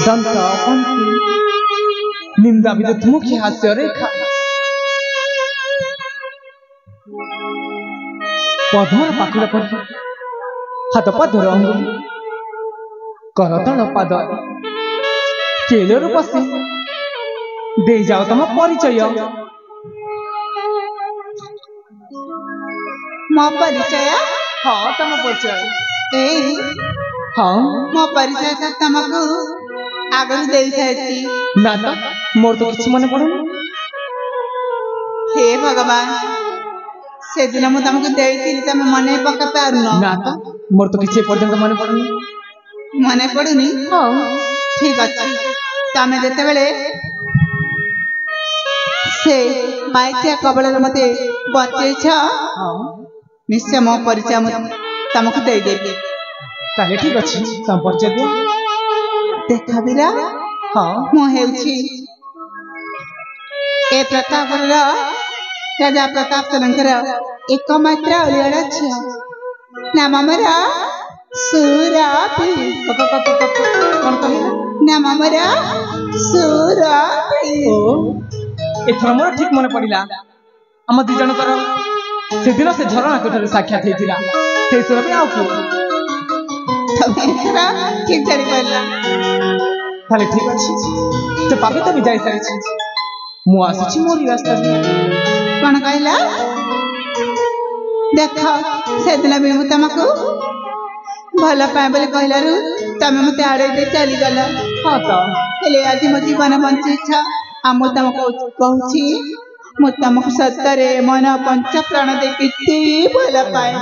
दंत पंक्ति निंदा विद्युत मुखी हास्य रेखा पद्मर पाखुड़ा पर हाथ पदर अंगुली करतल पाद केलर बसे दे जाओ तुम परिचय मो परिचय हाँ तुम परिचय हाँ मो परिचय तो तुमको आगु दे सारी ना तो मोर तो किसी मन पड़े हे भगवान से दिन मु तुमको देती तुम मन पका पारुन ना तो मोर तो किसी पर्यंत मन पड़े मन पड़ुनी हाँ ठीक अच्छे तमें जिते बेले से माइथिया कबल मत बचेछ निश्चय मो परिचय तुमको देदेवी ताले ठीक अच्छे तुम परिचय दियो देखा बीरा हाँ मु हेउछि ए प्रतापर राजा प्रताप चंद्र एकमात्र अलियाड़ा झियो नाम हमरा सुरभि कौन कहला नाम हमरा सुरभि एथर मोर ठीक मन पड़िला हम दी जन कर से दिन से झरना कोठर साक्षात हेतिला से सुरभि आउ को तमेरा ठीक जारी करला ताले ठीक अछि तो पापी तो भी जाई सारी छी मु आसुची मोरी रास्ता कौन कहला देख से दिन भी मु तुमको भल पाए बोले कहलारू तमे मते आड़े दे चली गला हाँ तो हेले आज मो जीवन बंची छ आ मु तुमको कहूची मु तुमको सत्तरे मन पंच प्राण दे किती भल पाए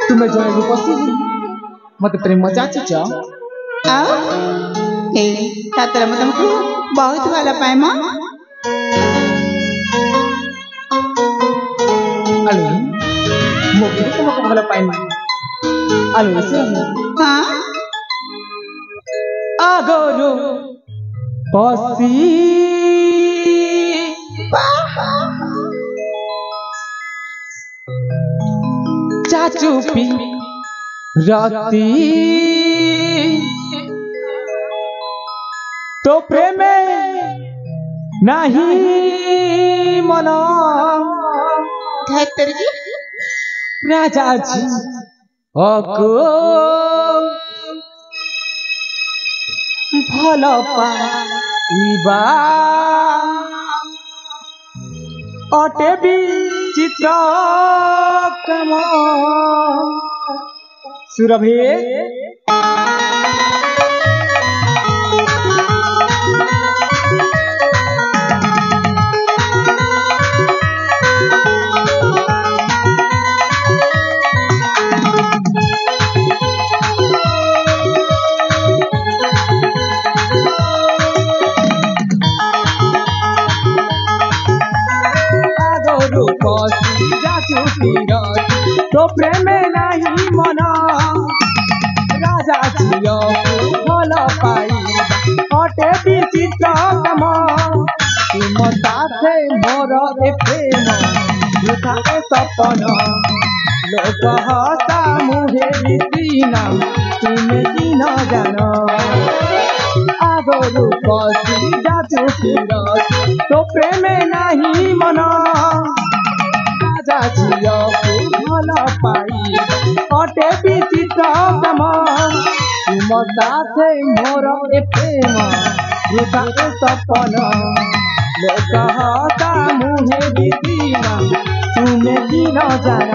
तुम्हें जने रूपसी मते प्रेम चाची छ आ ए तातर मु तुमको बहुत भल पाए म आलो मो भी तुमको भल पाए आलो से हाँ आगोरो पसी चाचुपी राती तो प्रेम नहीं मना धैतर जी राजा जी अको भल पाइबा अटे विचित्र कम सुरभि तो प्रेम नहीं मना राजा झियो भल पाई अटे विचित्र कम तुम साथे मोर ए प्रेम झूठा ए सपन लोक हसा मुहे बिना तुम की न जान आगो पसी जाचु तो प्रेम नहीं मना राजा झियो भल पाई अटे विचित्र कम तुम साथे मोर ए प्रेम झूठा ए सपन लोक हसा मुहे बिना तुम की न जान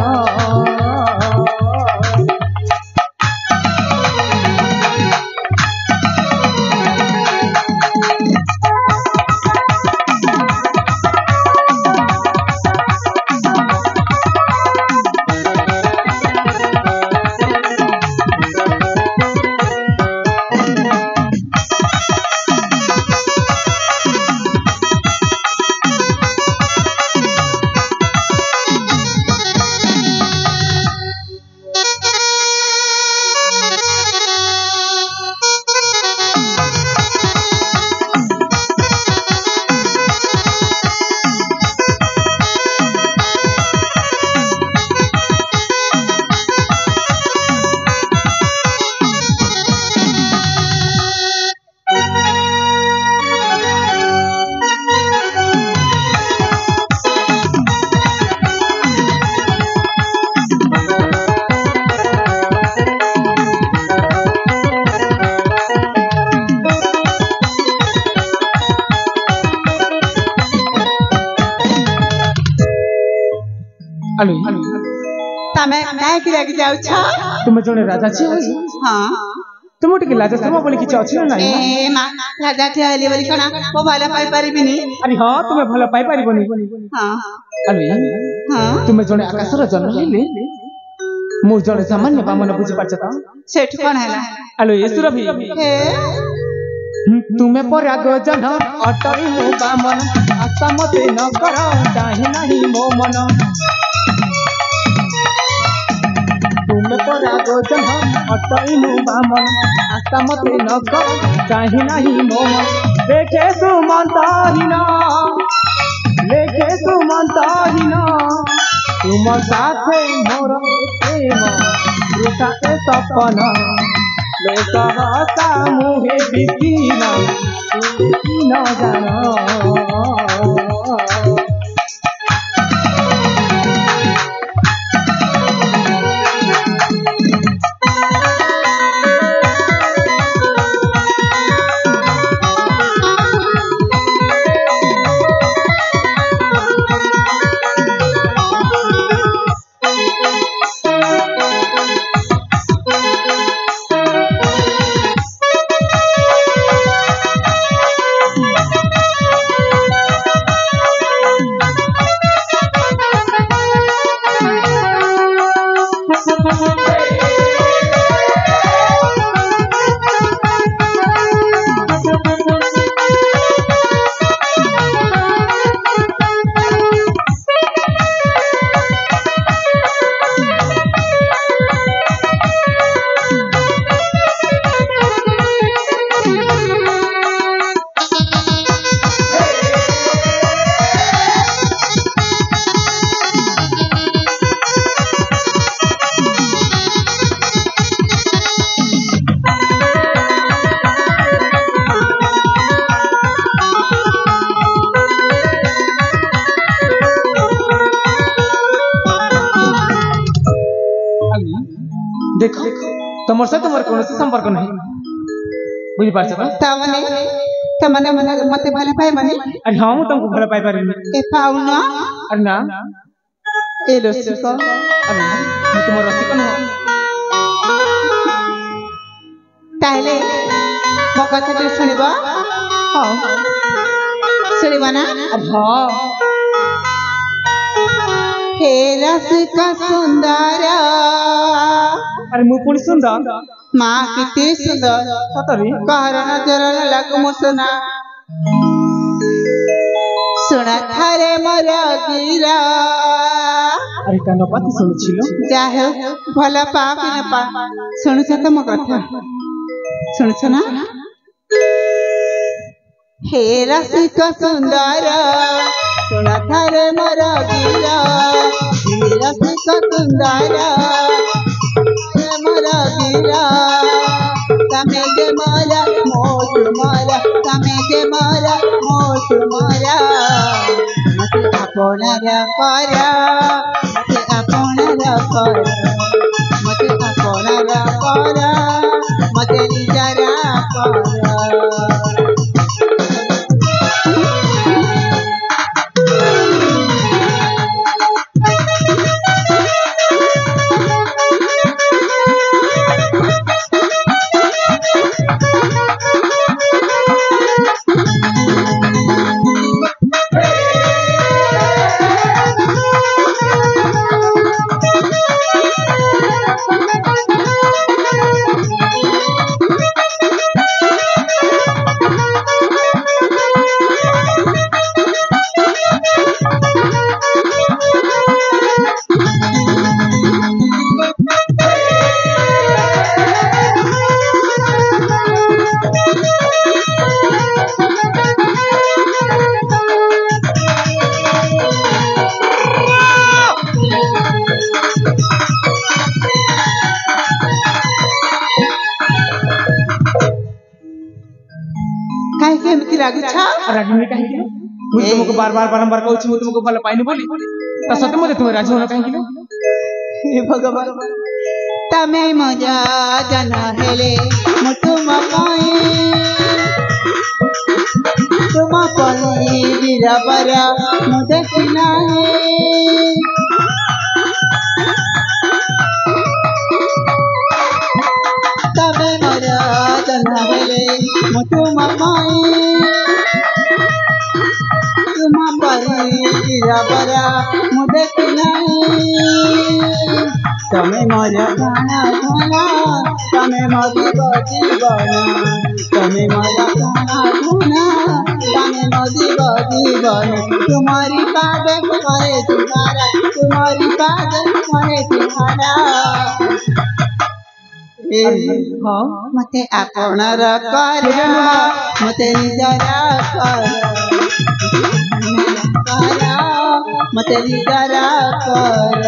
आलू तमे काहे कि लागी जाउ छ तुम जने राजा छी होई हां तुम टिके लाजा शर्मा बोली किछ अछि ना ए मा राजा छी हली बोली कना को भला पाई परिबिनी अरे हां तुमे भला पाई परिबनी हां आलू हां तुमे जने आकाशर जन्म लेले मु जने सामान्य बामन बुझि पाछ त सेठ कोन हैला आलू ए सुरभि हे तुमे पराग जन अटई मु बामन आशा मते न कर चाहे नाही मो मन तुमे पराग जन अटई मु बामन आशा मते न कर चाहे नाही मो मन लेखे सुमंतहीन तुम साथे मोर प्रेम रुता के सपन लोक हसा मुहे बिकिन तुम न जानो देखो तुमर से तुमर कोनो संपर्क नहीं बुझि पाछ तमने मते भले पाई माने अरे हां तुमको भले पाई पारी ए पाउना अरे ना ए रसिको अरे मैं तुमर रसिको न ताले मकथा तो सुनिबा हां सुनिबा ना अरे हां हे रसिका सुंदर अरे मु पुणी सुंदर माँ कितनी सुंदर सतरी कहर नजर लगु मुसना सुना थारे मोर गिरा अरे कान पाती सुनिछिलो जाहे भला पा कि न पा सुनुछ त म कथा सुनुछ ना हे रसिका सुंदर सुना थारे मोर गिरा हे रसिका सुंदर मोर गिरा तमे जे मोरा मोट मोरा तमे जे मोरा मोट मोरा मते आपणार कर मते आपणार कर मते आपणार कर मते निजरा कर राजी काहे कि मु तुमको बार-बार बारंबार कहू छी मु तुमको भले पाइनी बोली त सते मते तुम राजी होना काहे कि हे भगवान तमे मजा जन हेले मु तुम पई बिराबर मु देखना है जन्म बेले मु तुम परी चिरबरा मु देखी नहीं तमें मोर गाना गाना तमें मोर जीवन तमें मोर गाना गाना तमें मोर जीवन तुम्हारी पाद करे तुम्हारा तुम्हारी पाद करे तुम्हारा मते आपणर कर मते निजर कर मते निजर कर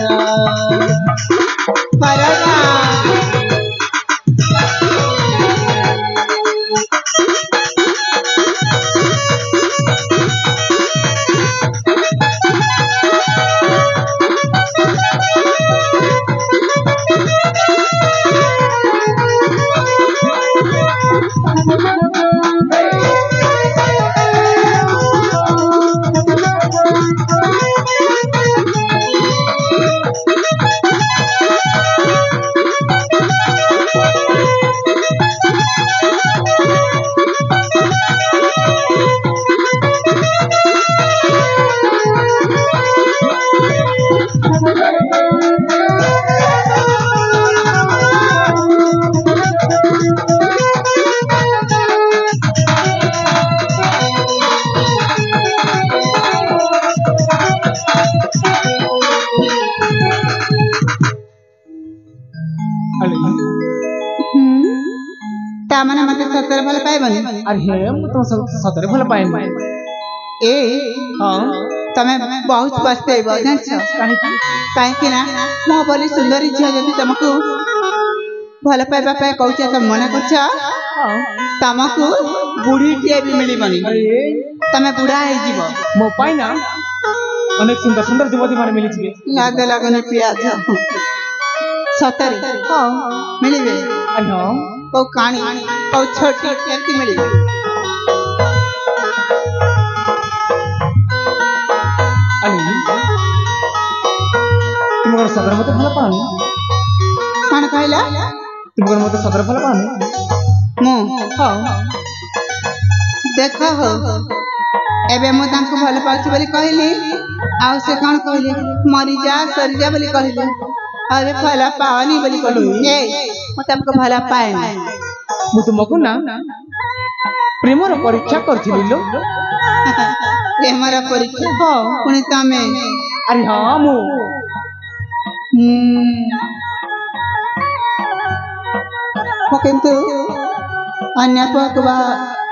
तामने मते सतरे भल पाइबनी अरे मु तो सतरे भल पाइम ए हां तमे बहुत पछतेइबो जानछ काहे कि ना मो बोली सुंदरी झिया जदी तमको भल पाइबा पाए कहछ त मना करछ तमको बुढ़ी टे भी मिलिबनी तमे बुढ़ा हे जीव मो पाइना अनेक सुंदर सुंदर युवती माने मिली छिए लागे लागने प्याज सतरे हां मिलिबे हां को कानी को छोटी केती मिलिबे अली तुमर सदर मते भल पानी कोन कहला तुमर मते सदर भल पानी मु हां देखो हो एबे मु तांको भल पाउछ बोली कहली आ से कोन कहली मरी जा सरी जा बोली कहली अरे भला पानी बोली कहली ए मु तुमको भला पाए मु तुमको ना प्रेमर परीक्षा करथिली लो प्रेमर परीक्षा हो पुनी तमे अरे हां मु किंतु अन्य पकवा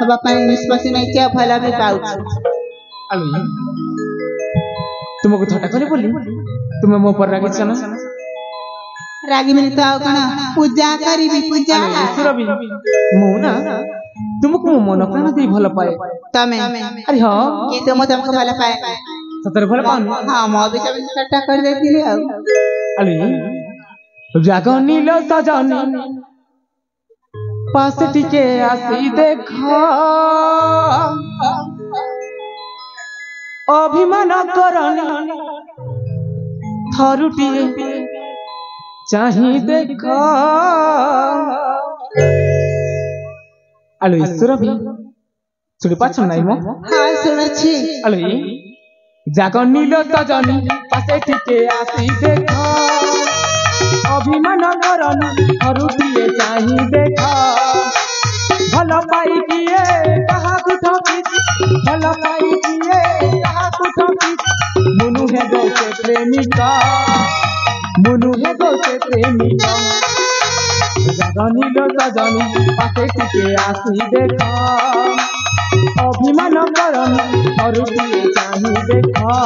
हवा पानी निष्पत्ति नहीं क्या भला भी पाउछ अली तुमको थटा करे बोली तुम मो पर रागी छना रागी मिली तो कण पूजा करीबी पूजा सुरबी मु ना तुमको मन प्राण दे भल पाए तमे अरे हां ये तो मत हमको भल पाए सतर भल पानी हां मो भी सब सट्टा कर देतिले आ अली जागनी लो सजनी पास टिके आसी देखा अभिमान करनी थरुटिए चाही देखा अली सुरभि सुनि पाछ नाही म हां सुनछि अली जागनी लो सजनी पास टिके आसी देखा अभिमान करनी थरुटिए चाही देखा भल पाई किए कहा कुठकी भल पाई किए कहा कुठकी मुनु है दो से प्रेमिका मुनु है दो से प्रेमिका जागनी लो सजनी पासे टिके आसी देखा अभिमान करनी थरुटिए चाही देखा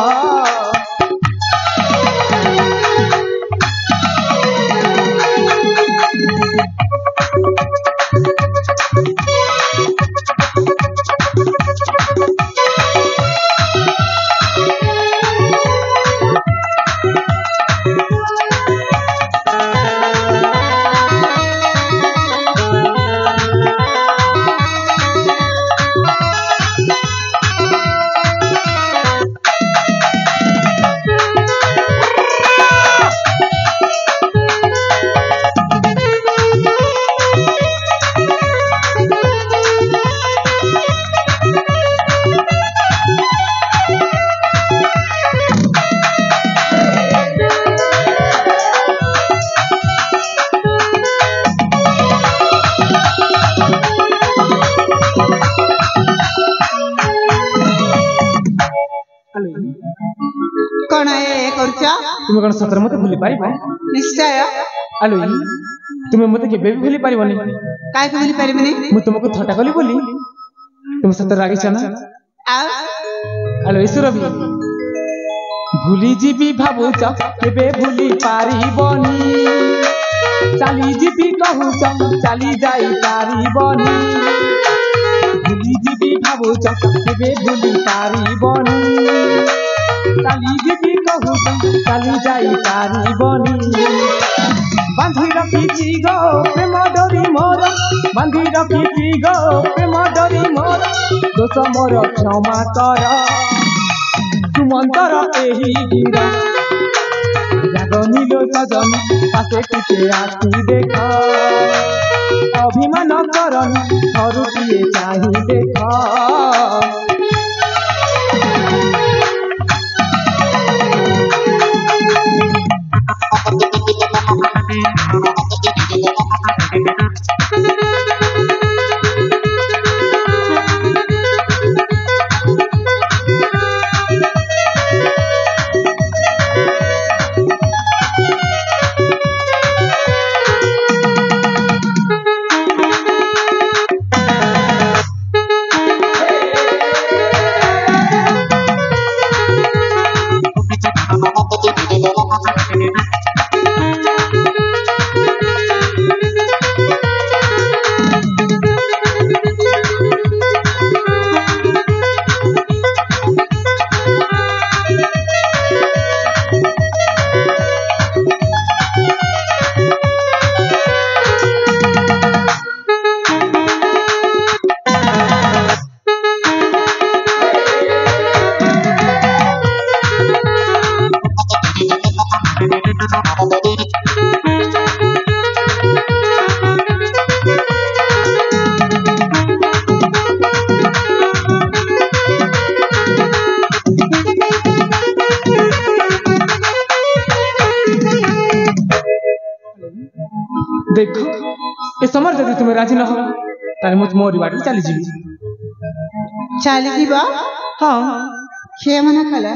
तुम कौन सतर मते भूली पारिबो निश्चय आलो तुम मते केबे भी भूली पारिबोनी काय के भूली पारिबनी मु तुमको थट्टा कली बोली तुम सतर रागिछ ना आ आलो ईश्वर भी भूली जीवी भाबुच केबे भूली पारिबोनी चाली जीवी कहूच चाली जाई पारिबोनी भूली जीवी भाबुच केबे भूली पारिबोनी चाली जीवी कहूच चाली जाई पारिबोनी बांधी रखिछि गो प्रेम डोरी मोर बांधी रखिछि गो प्रेम डोरी मोर दोष मोर क्षमा कर तुमंतर एही गिरा जागनिलो सजन पासे टिके आसी देख अभिमान करन थरुटिए चाहि देख देखो ए समर जदि तुम राजी न हो ताले मु मोरी बाड़ी चली जीवी चली जीवा हां खे मना कला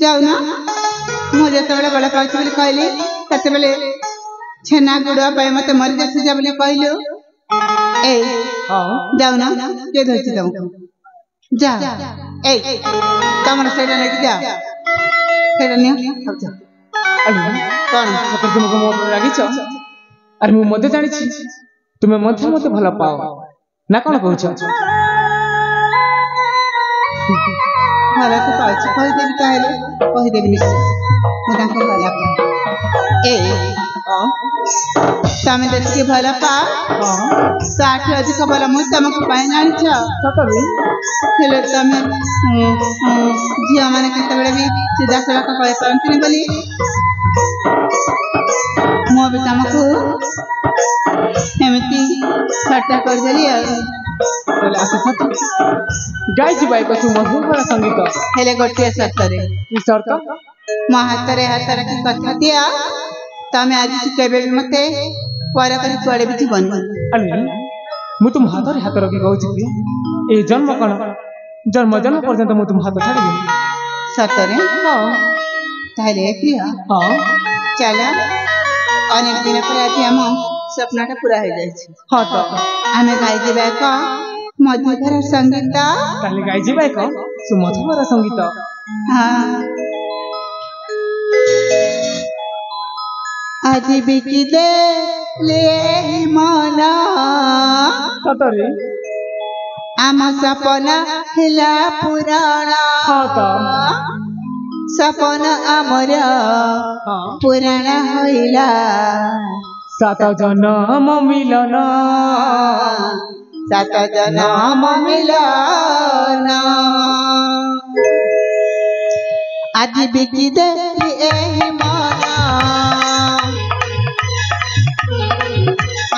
जाऊ ना मु जेतेबेले बड़ा पाउछ बोली कहली ततेबेले छेना गुड़ा पाए मते मरि जसे जा बोली कहलु ए हां जाऊ ना के धोछि तुम जा ए तमर सेटा लेके जा सेटा नियो जा अली कोन सकर तुमको मोर रागी छ अरे मु मते जानि छी तुमे मते मते भला पाओ ना कोन कहू छ भला तो पाउछ कहि देबी ताहेले कहि देबी निश्चय मु ताको भला पा ए तमे देखि भला पा हां 60 अधिक भला मु तमको पाए जानि छ सकर हेले तमे जिया माने केतेबेले भी सीधा सला का कहि परंतनी बोली मु भी तमको एमती छटा कर देली तले आसे सत गाय जी बाई को तू मधुर वाला संगीत हेले गोटे सतरे की शर्त म हातरे की कथा दिया तमे आज केबे भी मते पर कर कुआडे भी जीवन अली मु तुम हाथ रखी कहू छी ए जन्म कण जन्म जन्म पर्यंत मु तुम हाथ छाड़ी सतरे हां ताले प्रिया हां चला अनेक दिन पर आज हम सपनाटा पूरा हो जाय छी हां तो हमें गाई जेबा का मधुकर संगीत ताले गाई जेबा का सुमधुर संगीत हां आज बिकी दे ले मना सतरे आम सपना हिला पुराणा हां तो सपना आमर पुराण होइला सात जन्म मिलन सात जन्म मिलन आज बिकी दे एही मना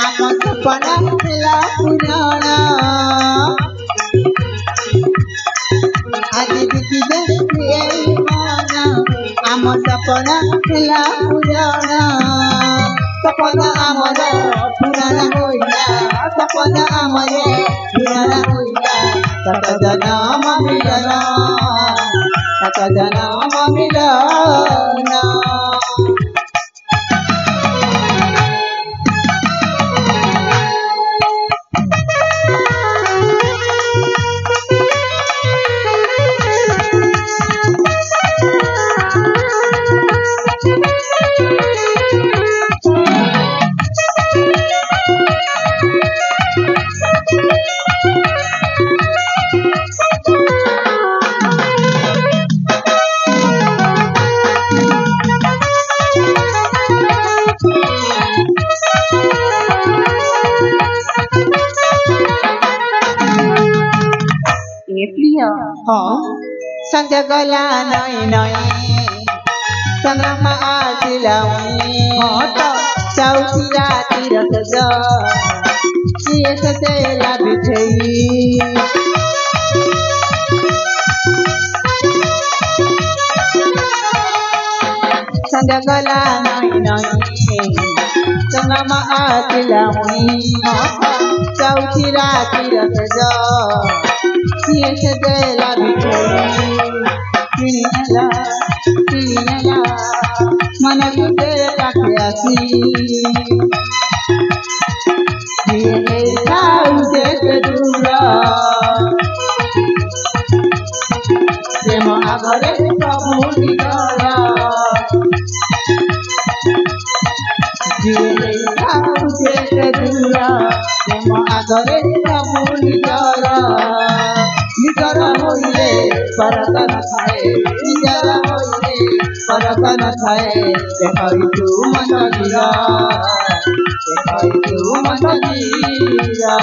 आम सपना हिला पुराण आज बिकी दे एही मना आम सपना हिला पुराण सपना आमर पुराण होइला सपना आमर पुराण होइला सात जन्म मिलन सात जन्म मिलन संध्या गला नई नई चंद्रमा आसिलाउनी चौथी राति रस ये सतेला बिछई संध्या गला नई नई चंद्रमा आसिलाउनी चौथी राति रस ये सतेला बिछई Tiniela, mana kita pakai asi. Dia tahu kedua, semua agak kamu digala. Dia tahu kedua, semua agak kamu digala. Nigara hoile, paratan khai. Nigara hoile, paratan khai. Dekhai tu mata gira, dekhai tu mata gira.